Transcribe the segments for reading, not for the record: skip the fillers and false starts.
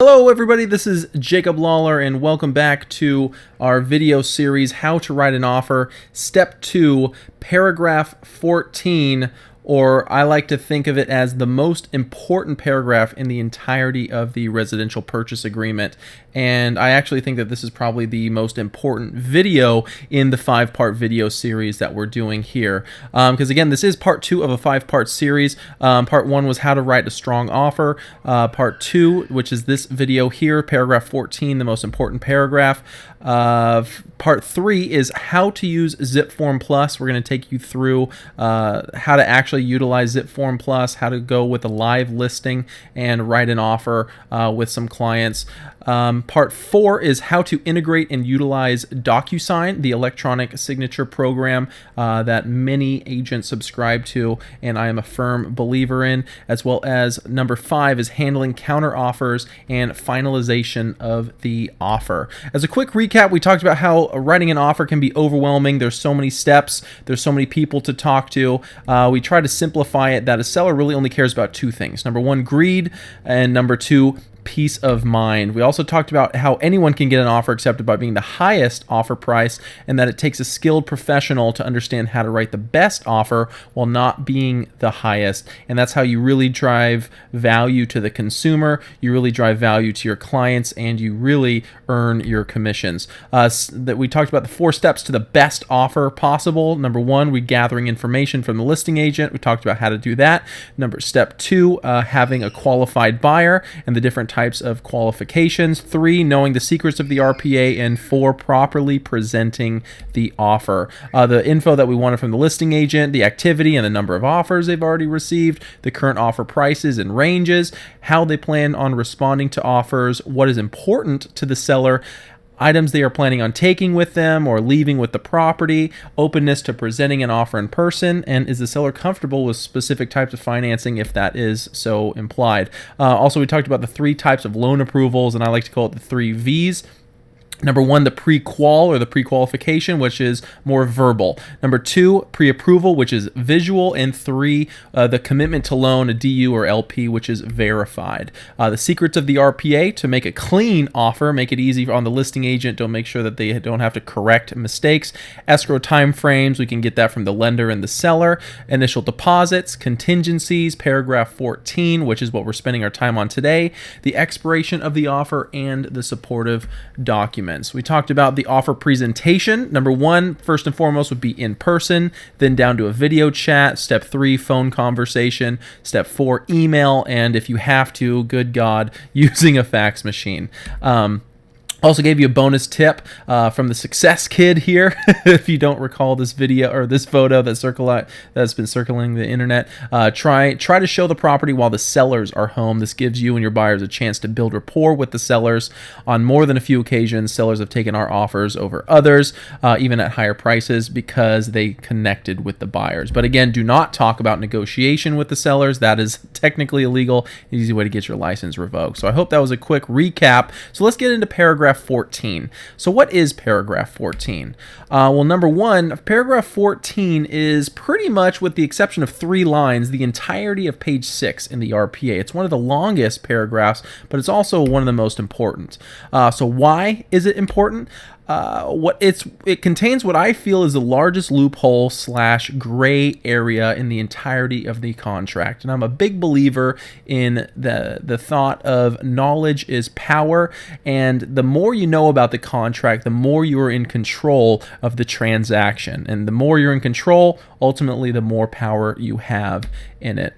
Hello everybody, this is Jacob Lawler and welcome back to our video series, How to Write an Offer, Step 2, Paragraph 14, or I like to think of it as the most important paragraph in the entirety of the residential purchase agreement. And I actually think that this is probably the most important video in the 5-part video series that we're doing here. Because again, this is part 2 of a 5-part series. Part 1 was how to write a strong offer. Part 2, which is this video here, paragraph 14, the most important paragraph. Part 3 is how to use ZipForm Plus. We're going to take you through how to actually utilize ZipForm Plus, how to go with a live listing and write an offer with some clients. Part 4 is how to integrate and utilize DocuSign, the electronic signature program that many agents subscribe to, and I am a firm believer in, as well as number 5 is handling counter offers and finalization of the offer. As a quick recap, we talked about how writing an offer can be overwhelming. There's so many steps, there's so many people to talk to. We try to simplify it that a seller really only cares about 2 things. Number 1, greed, and number 2, peace of mind. We also talked about how anyone can get an offer accepted by being the highest offer price, and that it takes a skilled professional to understand how to write the best offer while not being the highest. And that's how you really drive value to the consumer, you really drive value to your clients, and you really earn your commissions. That we talked about the 4 steps to the best offer possible. Number 1, we gathering information from the listing agent. We talked about how to do that. Step 2, having a qualified buyer and the different types of qualifications. 3, knowing the secrets of the RPA, and 4, properly presenting the offer. The info that we wanted from the listing agent, the activity and the number of offers they've already received, the current offer prices and ranges, how they plan on responding to offers, what is important to the seller, items they are planning on taking with them or leaving with the property, openness to presenting an offer in person, and is the seller comfortable with specific types of financing if that is so implied. Also, we talked about the 3 types of loan approvals, and I like to call it the 3 V's. Number 1, the pre-qual or the pre-qualification, which is more verbal. Number 2, pre-approval, which is visual. And 3, the commitment to loan, a DU or LP, which is verified. The secrets of the RPA, to make a clean offer, make it easy on the listing agent, don't make sure that they don't have to correct mistakes. Escrow timeframes, we can get that from the lender and the seller. Initial deposits, contingencies, paragraph 14, which is what we're spending our time on today. The expiration of the offer and the supportive documents. We talked about the offer presentation. Number 1, first and foremost, would be in person, then down to a video chat. Step 3, phone conversation. Step 4, email, and if you have to, good God, using a fax machine. Also gave you a bonus tip from the success kid here. If you don't recall this video or this photo that's been circling the internet, try to show the property while the sellers are home. This gives you and your buyers a chance to build rapport with the sellers. On more than a few occasions, sellers have taken our offers over others, even at higher prices, because they connected with the buyers. But again, do not talk about negotiation with the sellers. That is technically illegal. An easy way to get your license revoked. So I hope that was a quick recap. So let's get into paragraph 14. So what is paragraph 14? Well, number 1, paragraph 14 is pretty much, with the exception of 3 lines, the entirety of page 6 in the RPA. It's one of the longest paragraphs, but it's also one of the most important. So why is it important? It contains what I feel is the largest loophole / gray area in the entirety of the contract. And I'm a big believer in the thought of knowledge is power, and the more you know about the contract, the more you are in control of the transaction. And the more you're in control, ultimately the more power you have in it.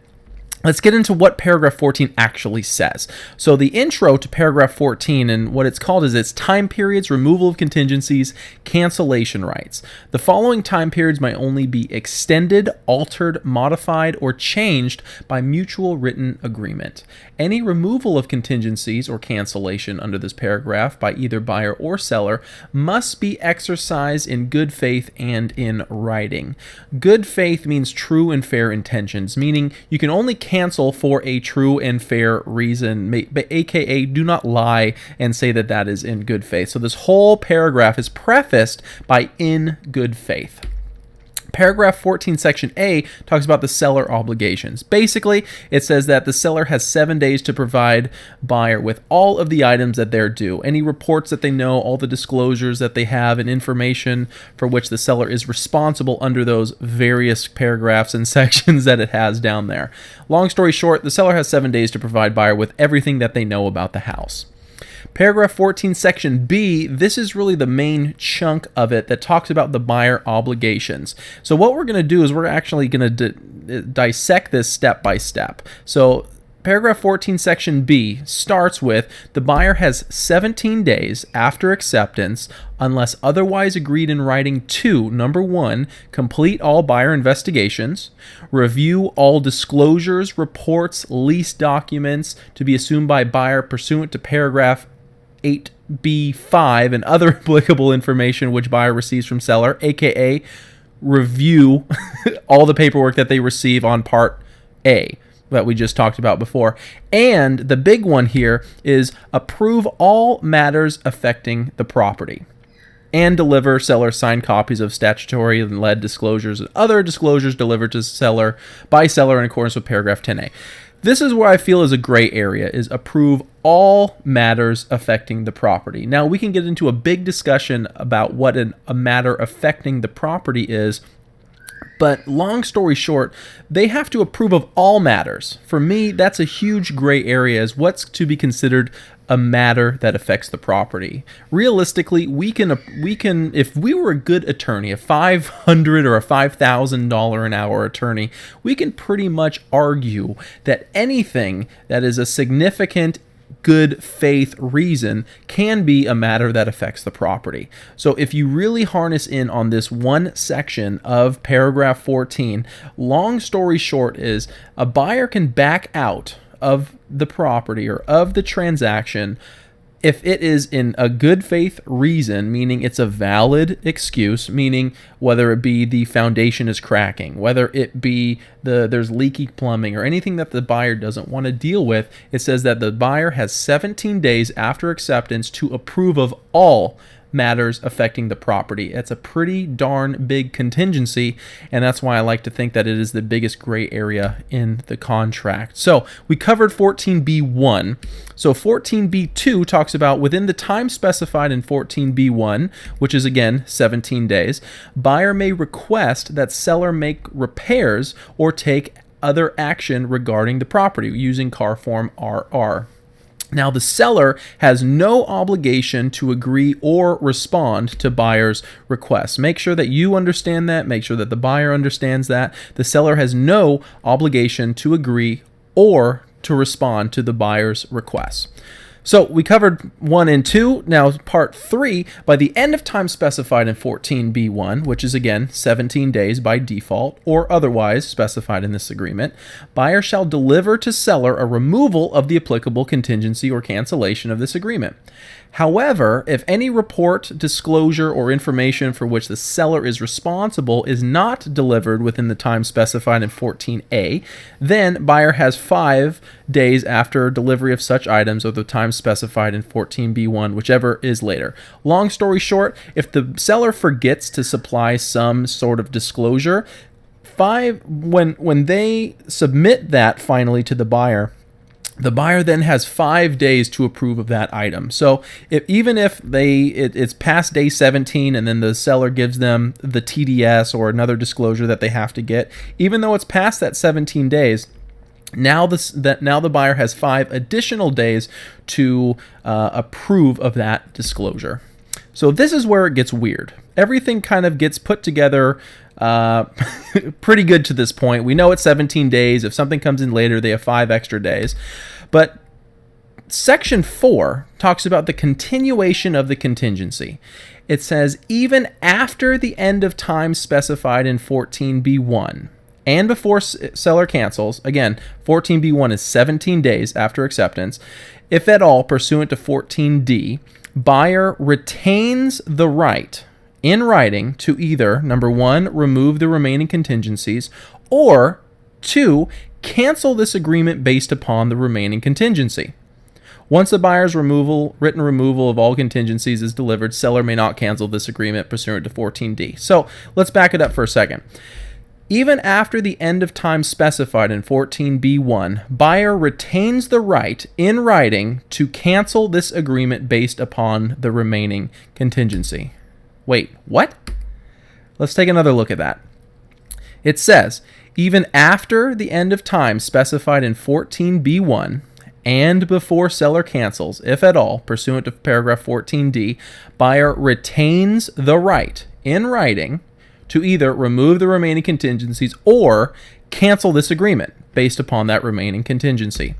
Let's get into what paragraph 14 actually says. So the intro to paragraph 14, and what it's called is its time periods, removal of contingencies, cancellation rights. The following time periods might only be extended, altered, modified, or changed by mutual written agreement. Any removal of contingencies or cancellation under this paragraph by either buyer or seller must be exercised in good faith and in writing. Good faith means true and fair intentions, meaning you can only cancel for a true and fair reason, aka do not lie and say that that is in good faith. So this whole paragraph is prefaced by in good faith. Paragraph 14, Section A talks about the seller obligations. Basically, it says that the seller has 7 days to provide buyer with all of the items that they're due, any reports that they know, all the disclosures that they have, and information for which the seller is responsible under those various paragraphs and sections that it has down there. Long story short, the seller has 7 days to provide buyer with everything that they know about the house. Paragraph 14, Section B, this is really the main chunk of it that talks about the buyer obligations. So what we're going to do is we're actually going to dissect this step by step. So Paragraph 14, Section B starts with the buyer has 17 days after acceptance unless otherwise agreed in writing to, number 1, complete all buyer investigations, review all disclosures, reports, lease documents to be assumed by buyer pursuant to Paragraph 8B5 and other applicable information which buyer receives from seller, aka review all the paperwork that they receive on Part A that we just talked about before. And the big one here is approve all matters affecting the property and deliver seller signed copies of statutory and lead disclosures and other disclosures delivered to seller by seller in accordance with Paragraph 10A. This is where I feel is a gray area, is approve all matters affecting the property. Now, we can get into a big discussion about what a matter affecting the property is, but long story short, they have to approve of all matters. For me, that's a huge gray area, is what's to be considered a matter that affects the property. Realistically, we can if we were a good attorney, a $500 or a $5,000 an hour attorney, we can pretty much argue that anything that is a significant good faith reason can be a matter that affects the property. So if you really harness in on this one section of Paragraph 14, long story short is a buyer can back out of the property or of the transaction if it is in a good faith reason, meaning it's a valid excuse, meaning whether it be the foundation is cracking, whether it be there's leaky plumbing or anything that the buyer doesn't want to deal with. It says that the buyer has 17 days after acceptance to approve of all matters affecting the property. It's a pretty darn big contingency, and that's why I like to think that it is the biggest gray area in the contract. So we covered 14B1. So 14B2 talks about within the time specified in 14B1, which is again 17 days, buyer may request that seller make repairs or take other action regarding the property using car form RR. Now, the seller has no obligation to agree or respond to buyer's requests. Make sure that you understand that. Make sure that the buyer understands that. The seller has no obligation to agree or to respond to the buyer's requests. So we covered 1 and 2. Now part 3, by the end of time specified in 14B1, which is again 17 days by default or otherwise specified in this agreement, buyer shall deliver to seller a removal of the applicable contingency or cancellation of this agreement. However, if any report, disclosure, or information for which the seller is responsible is not delivered within the time specified in 14A, then buyer has 5 days after delivery of such items or the time specified in 14B1, whichever is later. Long story short, if the seller forgets to supply some sort of disclosure, when they submit that finally to the buyer then has 5 days to approve of that item. So even if it's past day 17 and then the seller gives them the TDS or another disclosure that they have to get, even though it's past that 17 days, now the buyer has 5 additional days to approve of that disclosure. So this is where it gets weird. Everything kind of gets put together pretty good to this point. We know it's 17 days. If something comes in later, they have 5 extra days. But Section 4 talks about the continuation of the contingency. It says, even after the end of time specified in 14B1 and before seller cancels, again, 14B1 is 17 days after acceptance, if at all pursuant to 14D, buyer retains the right in writing to either, number 1, remove the remaining contingencies, or 2, cancel this agreement based upon the remaining contingency. Once the buyer's written removal of all contingencies is delivered, seller may not cancel this agreement pursuant to 14D. So let's back it up for a second. Even after the end of time specified in 14B1, buyer retains the right in writing to cancel this agreement based upon the remaining contingency. Wait, what? Let's take another look at that. It says, even after the end of time specified in 14B1 and before seller cancels, if at all, pursuant to paragraph 14D, buyer retains the right in writing to either remove the remaining contingencies or cancel this agreement based upon that remaining contingency.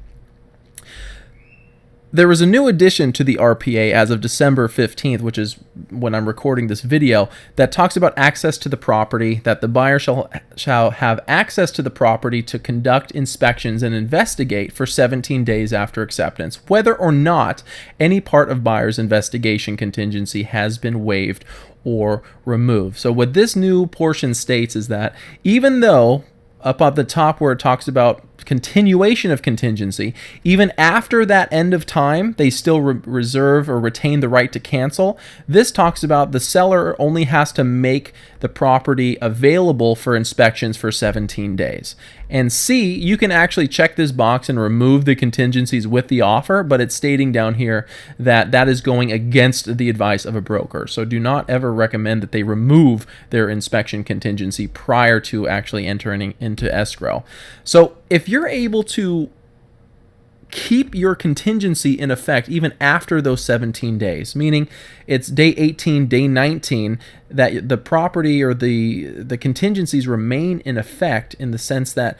There was a new addition to the RPA as of December 15th, which is when I'm recording this video, that talks about access to the property, that the buyer shall have access to the property to conduct inspections and investigate for 17 days after acceptance, whether or not any part of buyer's investigation contingency has been waived or removed. So what this new portion states is that even though up at the top where it talks about continuation of contingency, even after that end of time, they still reserve or retain the right to cancel. This talks about the seller only has to make the property available for inspections for 17 days. And C, you can actually check this box and remove the contingencies with the offer, but it's stating down here that that is going against the advice of a broker. So do not ever recommend that they remove their inspection contingency prior to actually entering into escrow. So if you're able to keep your contingency in effect even after those 17 days, meaning it's day 18, day 19, that the property or the contingencies remain in effect, in the sense that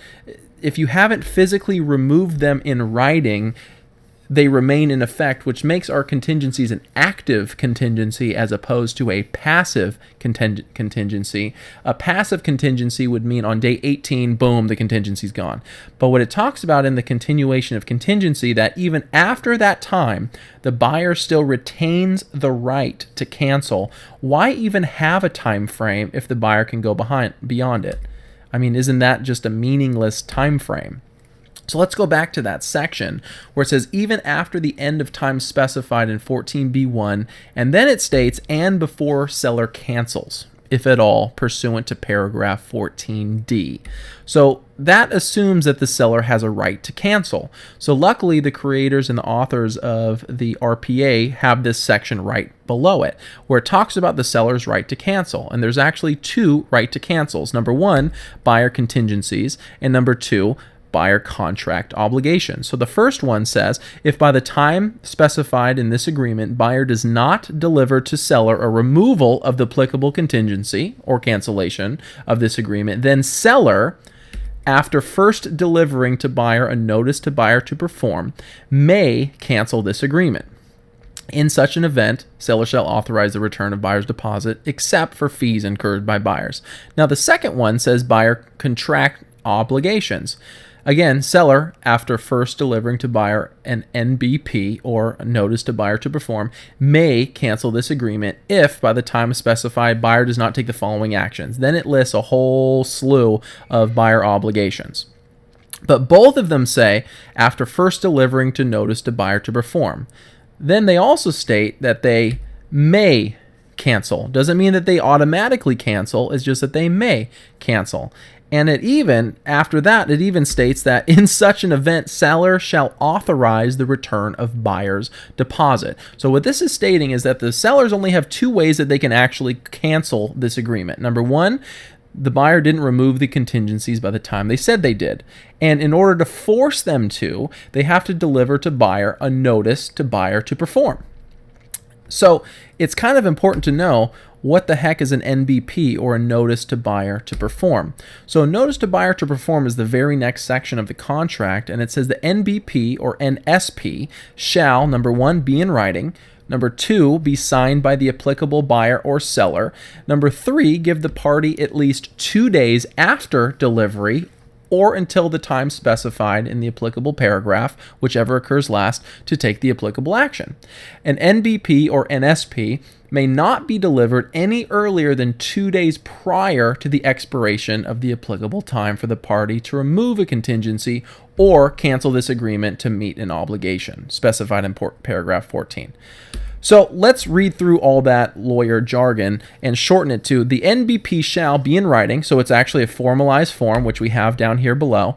if you haven't physically removed them in writing, they remain in effect, which makes our contingencies an active contingency as opposed to a passive contingency. A passive contingency would mean on day 18, boom, the contingency's gone. But what it talks about in the continuation of contingency, that even after that time, the buyer still retains the right to cancel. Why even have a time frame if the buyer can go beyond it? I mean, isn't that just a meaningless time frame? So let's go back to that section where it says even after the end of time specified in 14B1, and then it states and before seller cancels, if at all, pursuant to paragraph 14D. So that assumes that the seller has a right to cancel. So luckily the creators and the authors of the RPA have this section right below it where it talks about the seller's right to cancel. And there's actually two right to cancels. Number one, buyer contingencies, and number two, buyer contract obligations. So the first one says, if by the time specified in this agreement, buyer does not deliver to seller a removal of the applicable contingency or cancellation of this agreement, then seller, after first delivering to buyer a notice to buyer to perform, may cancel this agreement. In such an event, seller shall authorize the return of buyer's deposit except for fees incurred by buyers. Now the second one says buyer contract obligations. Again, seller, after first delivering to buyer an NBP or a notice to buyer to perform, may cancel this agreement if by the time specified buyer does not take the following actions. Then it lists a whole slew of buyer obligations. But both of them say after first delivering to notice to buyer to perform. Then they also state that they may cancel. Doesn't mean that they automatically cancel, it's just that they may cancel. And it even, after that, it even states that in such an event, seller shall authorize the return of buyer's deposit. So what this is stating is that the sellers only have two ways that they can actually cancel this agreement. Number one, the buyer didn't remove the contingencies by the time they said they did. And in order to force them to, they have to deliver to buyer a notice to buyer to perform. So it's kind of important to know what the heck is an NBP, or a notice to buyer to perform. So a notice to buyer to perform is the very next section of the contract, and it says the NBP or NSP shall, number one, be in writing. Number two, be signed by the applicable buyer or seller. Number three, give the party at least 2 days after delivery or until the time specified in the applicable paragraph, whichever occurs last, to take the applicable action. An NBP or NSP may not be delivered any earlier than 2 days prior to the expiration of the applicable time for the party to remove a contingency or cancel this agreement to meet an obligation specified in paragraph 14. So let's read through all that lawyer jargon and shorten it to the NBP shall be in writing. So it's actually a formalized form, which we have down here below.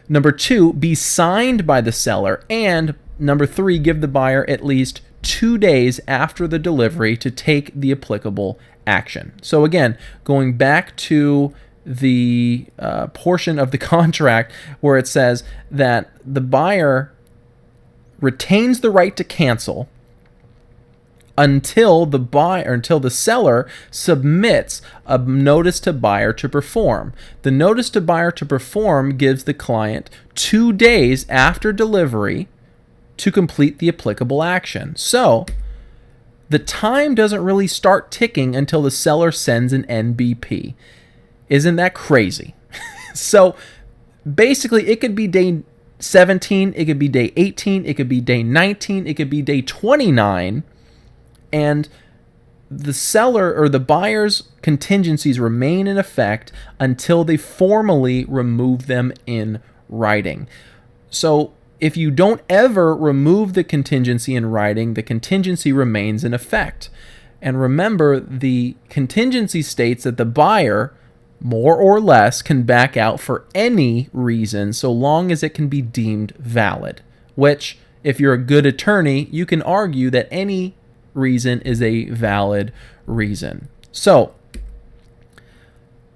Number 2, be signed by the seller. And number 3, give the buyer at least 2 days after the delivery to take the applicable action. So again, going back to the portion of the contract where it says that the buyer retains the right to cancel until the seller submits a notice to buyer to perform. The notice to buyer to perform gives the client 2 days after delivery to complete the applicable action. So the time doesn't really start ticking until the seller sends an NBP. Isn't that crazy? So basically it could be day 17, it could be day 18, it could be day 19, it could be day 29, and the seller or the buyer's contingencies remain in effect until they formally remove them in writing. So if you don't ever remove the contingency in writing, the contingency remains in effect. And remember, the contingency states that the buyer, more or less, can back out for any reason so long as it can be deemed valid, which, if you're a good attorney, you can argue that any reason is a valid reason. So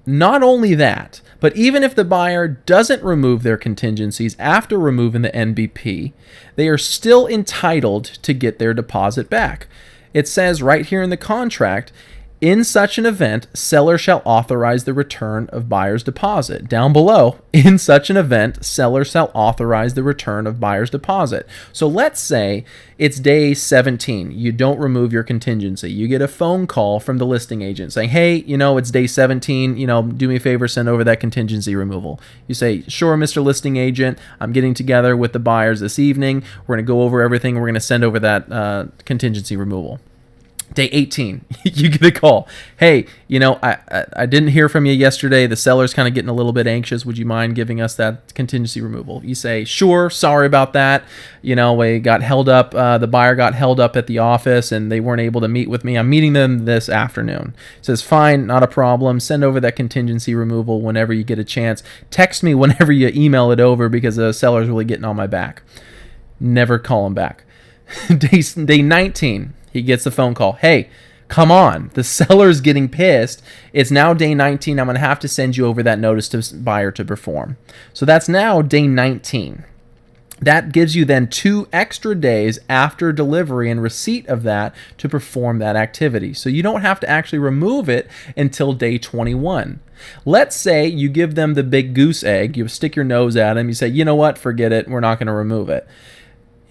not only that, but even if the buyer doesn't remove their contingencies after removing the NBP, they are still entitled to get their deposit back. It says right here in the contract, in such an event, seller shall authorize the return of buyer's deposit. Down below, in such an event, seller shall authorize the return of buyer's deposit. So let's say it's day 17. You don't remove your contingency. You get a phone call from the listing agent saying, hey, it's day 17. Do me a favor, send over that contingency removal. You say, sure, Mr. Listing Agent. I'm getting together with the buyers this evening. We're going to go over everything. We're going to send over that contingency removal. Day 18, you get a call. Hey, I didn't hear from you yesterday. The seller's kind of getting a little bit anxious. Would you mind giving us that contingency removal? You say, sure, sorry about that. We got held up. The buyer got held up at the office and they weren't able to meet with me. I'm meeting them this afternoon. It says, fine, not a problem. Send over that contingency removal whenever you get a chance. Text me whenever you email it over because the seller's really getting on my back. Never call him back. Day 19. He gets the phone call. Hey, come on. The seller's getting pissed. It's now day 19. I'm going to have to send you over that notice to buyer to perform. So that's now day 19. That gives you then 2 extra days after delivery and receipt of that to perform that activity. So you don't have to actually remove it until day 21. Let's say you give them the big goose egg. You stick your nose at them. You say, you know what? Forget it. We're not going to remove it.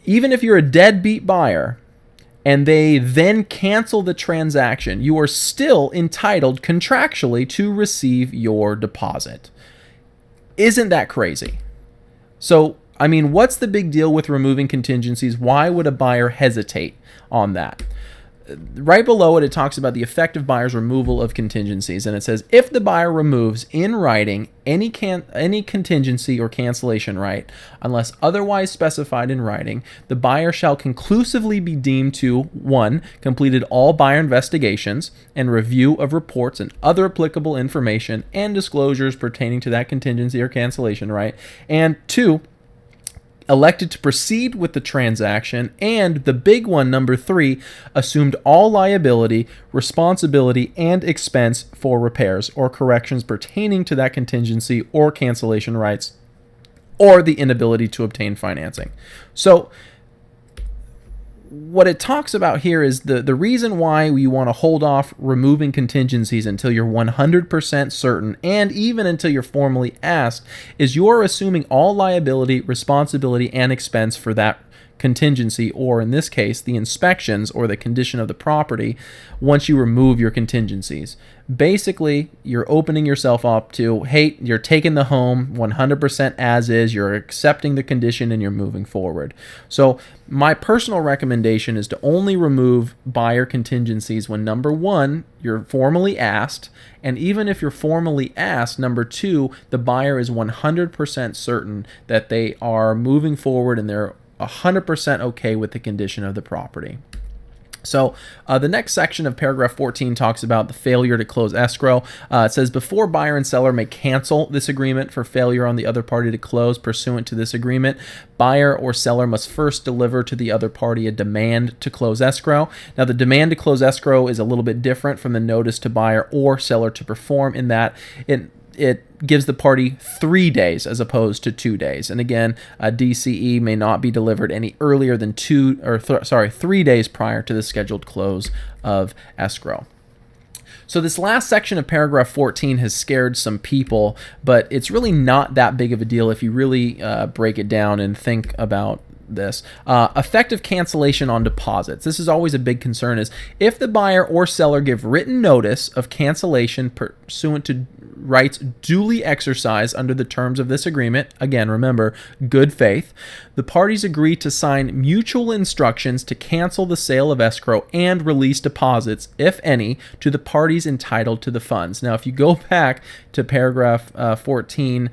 Even if you're a deadbeat buyer, and they then cancel the transaction, you are still entitled contractually to receive your deposit. Isn't that crazy? So, what's the big deal with removing contingencies? Why would a buyer hesitate on that? Right below it, it talks about the effective buyer's removal of contingencies, and it says, if the buyer removes in writing any contingency or cancellation right, unless otherwise specified in writing, the buyer shall conclusively be deemed to, 1, completed all buyer investigations and review of reports and other applicable information and disclosures pertaining to that contingency or cancellation right, and 2, elected to proceed with the transaction, and the big one, number 3, assumed all liability, responsibility, and expense for repairs or corrections pertaining to that contingency or cancellation rights, or the inability to obtain financing. So what it talks about here is the reason why we want to hold off removing contingencies until you're 100% certain, and even until you're formally asked, is you're assuming all liability, responsibility, and expense for that contingency, or in this case, the inspections or the condition of the property, once you remove your contingencies. Basically, you're opening yourself up to, hey, you're taking the home 100% as is, you're accepting the condition, and you're moving forward. So my personal recommendation is to only remove buyer contingencies when, number one, you're formally asked, and even if you're formally asked, number two, the buyer is 100% certain that they are moving forward and they're 100% okay with the condition of the property. So the next section of paragraph 14 talks about the failure to close escrow. It says, before buyer and seller may cancel this agreement for failure on the other party to close pursuant to this agreement, buyer or seller must first deliver to the other party a demand to close escrow. Now, the demand to close escrow is a little bit different from the notice to buyer or seller to perform, in that it gives the party 3 days as opposed to 2 days. And again, a DCE may not be delivered any earlier than 3 days prior to the scheduled close of escrow. So this last section of paragraph 14 has scared some people, but it's really not that big of a deal if you really break it down and think about this. Effective cancellation on deposits. This is always a big concern, is if the buyer or seller give written notice of cancellation pursuant to rights duly exercised under the terms of this agreement, again, remember, good faith, the parties agree to sign mutual instructions to cancel the sale of escrow and release deposits, if any, to the parties entitled to the funds. Now, if you go back to paragraph 14,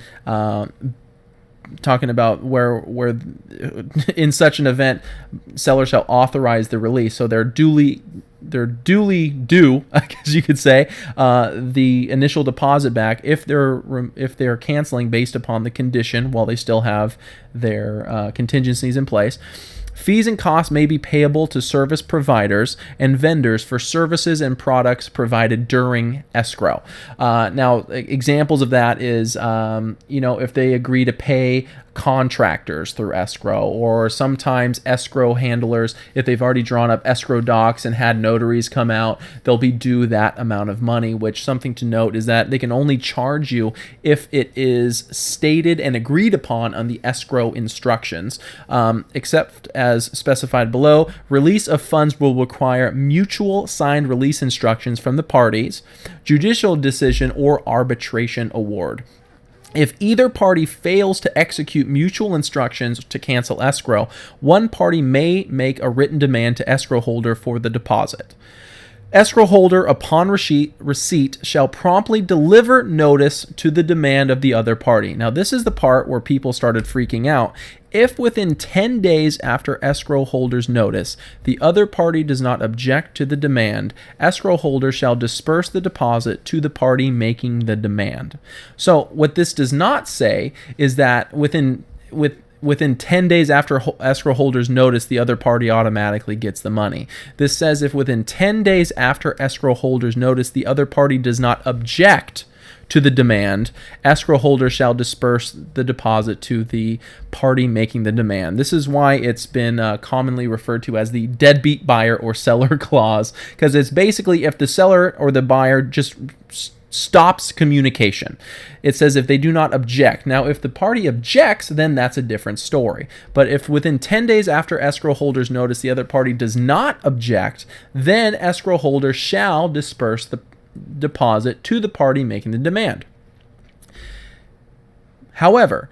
talking about where in such an event seller shall authorize the release, so they're duly due, I guess you could say, the initial deposit back if they're canceling based upon the condition while they still have their contingencies in place. Fees and costs may be payable to service providers and vendors for services and products provided during escrow. Now, examples of that is, if they agree to pay contractors through escrow, or sometimes escrow handlers, if they've already drawn up escrow docs and had notaries come out, they'll be due that amount of money, which, something to note is that they can only charge you if it is stated and agreed upon on the escrow instructions. Except as specified below, release of funds will require mutual signed release instructions from the parties, judicial decision, or arbitration award. If either party fails to execute mutual instructions to cancel escrow, one party may make a written demand to escrow holder for the deposit. Escrow holder, upon receipt, shall promptly deliver notice to the demand of the other party. Now, this is the part where people started freaking out. If within 10 days after escrow holder's notice, the other party does not object to the demand, escrow holder shall disperse the deposit to the party making the demand. So what this does not say is that within 10 days after escrow holder's notice, the other party automatically gets the money. This says if within 10 days after escrow holder's notice, the other party does not object to the demand, escrow holder shall disperse the deposit to the party making the demand. This is why it's been commonly referred to as the deadbeat buyer or seller clause, because it's basically if the seller or the buyer just stops communication. It says if they do not object. Now, if the party objects, then that's a different story. But if within 10 days after escrow holder's notice, the other party does not object, then escrow holder shall disperse the deposit to the party making the demand. However,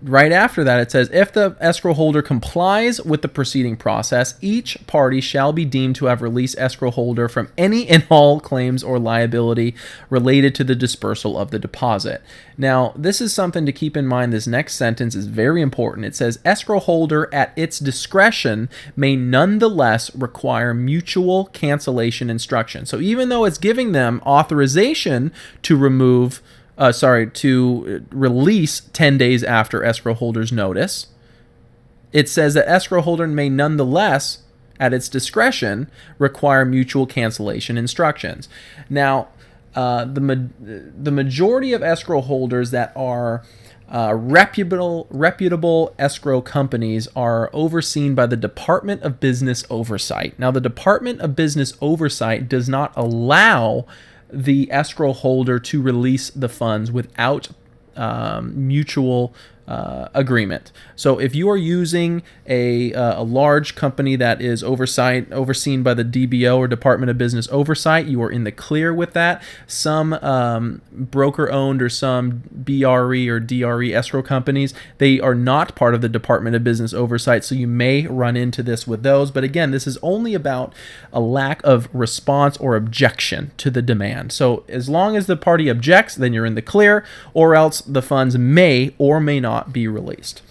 right after that, it says, if the escrow holder complies with the preceding process, each party shall be deemed to have released escrow holder from any and all claims or liability related to the dispersal of the deposit. Now, this is something to keep in mind. This next sentence is very important. It says, escrow holder at its discretion may nonetheless require mutual cancellation instruction. So even though it's giving them authorization to release 10 days after escrow holder's notice, it says that escrow holder may nonetheless, at its discretion, require mutual cancellation instructions. Now, the majority of escrow holders that are reputable escrow companies are overseen by the Department of Business Oversight. Now, the Department of Business Oversight does not allow the escrow holder to release the funds without mutual agreement. So if you are using a large company that is overseen by the DBO or Department of Business Oversight, you are in the clear with that. Some broker-owned or some BRE or DRE escrow companies, they are not part of the Department of Business Oversight, so you may run into this with those. But again, this is only about a lack of response or objection to the demand. So as long as the party objects, then you're in the clear, or else the funds may or may not be released.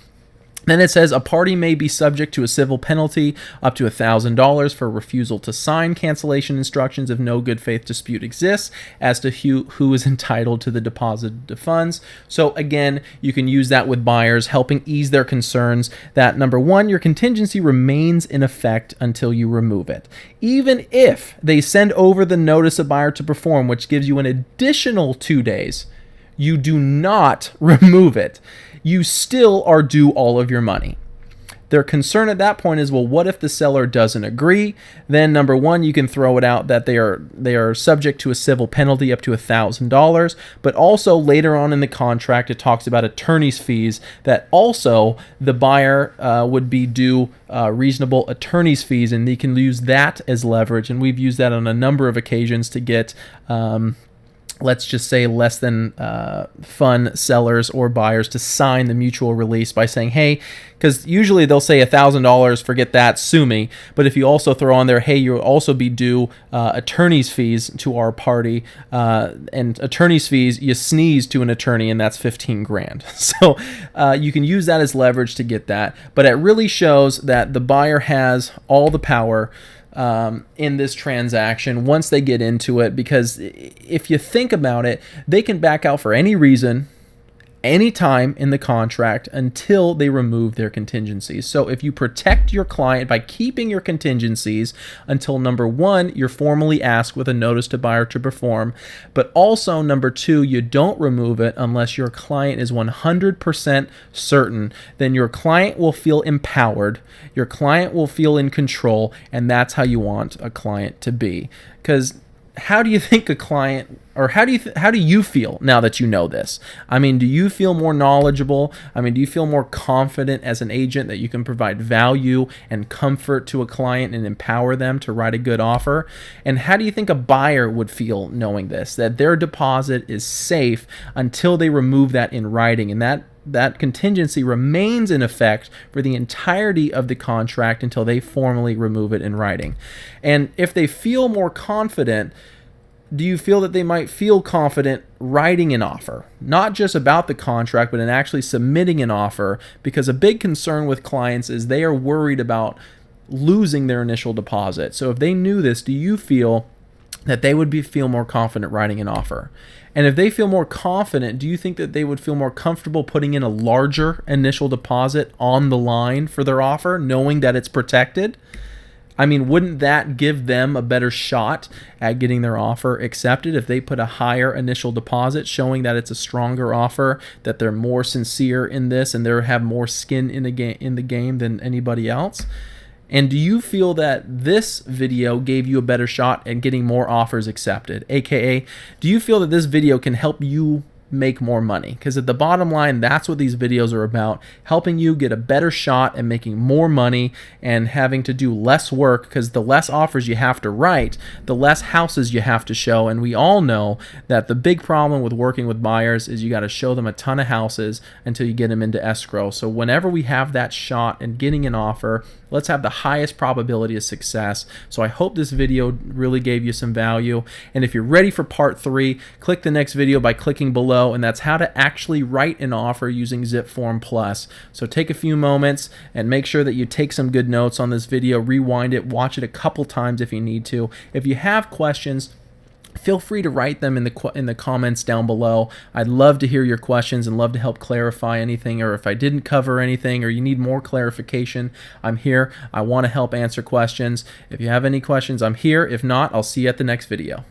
Then it says a party may be subject to a civil penalty up to $1,000 for refusal to sign cancellation instructions if no good faith dispute exists as to who is entitled to the deposited funds. So again, you can use that with buyers, helping ease their concerns that, number one, your contingency remains in effect until you remove it. Even if they send over the notice of buyer to perform, which gives you an additional 2 days, you do not remove it. You still are due all of your money. Their concern at that point is, well, what if the seller doesn't agree? Then number one, you can throw it out that they are subject to a civil penalty up to $1,000, but also later on in the contract, it talks about attorney's fees that also the buyer would be due reasonable attorney's fees, and they can use that as leverage. And we've used that on a number of occasions to get let's just say less than fun sellers or buyers to sign the mutual release by saying, hey, because usually they'll say $1,000, forget that, sue me. But if you also throw on there, hey, you'll also be due attorney's fees to our party, and attorney's fees, you sneeze to an attorney and that's 15 grand. So you can use that as leverage to get that. But it really shows that the buyer has all the power in this transaction once they get into it, because if you think about it, they can back out for any reason, any time in the contract until they remove their contingencies. So if you protect your client by keeping your contingencies until, number one, you're formally asked with a notice to buyer to perform, but also number two, you don't remove it unless your client is 100% certain, then your client will feel empowered, your client will feel in control, and that's how you want a client to be. Because how do you think a client, or how do you feel now that you know this? I mean, do you feel more knowledgeable? I mean, do you feel more confident as an agent that you can provide value and comfort to a client and empower them to write a good offer? And how do you think a buyer would feel knowing this, that their deposit is safe until they remove that in writing, and that contingency remains in effect for the entirety of the contract until they formally remove it in writing? And if they feel more confident, do you feel that they might feel confident writing an offer? Not just about the contract, but in actually submitting an offer, because a big concern with clients is they are worried about losing their initial deposit. So if they knew this, do you feel that they would feel more confident writing an offer? And if they feel more confident, do you think that they would feel more comfortable putting in a larger initial deposit on the line for their offer, knowing that it's protected? I mean, wouldn't that give them a better shot at getting their offer accepted if they put a higher initial deposit, showing that it's a stronger offer, that they're more sincere in this, and they have more skin in the game than anybody else? And do you feel that this video gave you a better shot at getting more offers accepted? AKA, do you feel that this video can help you make more money? Because at the bottom line, that's what these videos are about, helping you get a better shot at making more money and having to do less work, because the less offers you have to write, the less houses you have to show. And we all know that the big problem with working with buyers is you got to show them a ton of houses until you get them into escrow. So whenever we have that shot and getting an offer, let's have the highest probability of success. So I hope this video really gave you some value. And if you're ready for part 3, click the next video by clicking below, and that's how to actually write an offer using Zip Form Plus. So take a few moments and make sure that you take some good notes on this video, rewind it, watch it a couple times if you need to. If you have questions, feel free to write them in the comments down below. I'd love to hear your questions and love to help clarify anything, or if I didn't cover anything or you need more clarification, I'm here. I want to help answer questions. If you have any questions, I'm here. If not, I'll see you at the next video.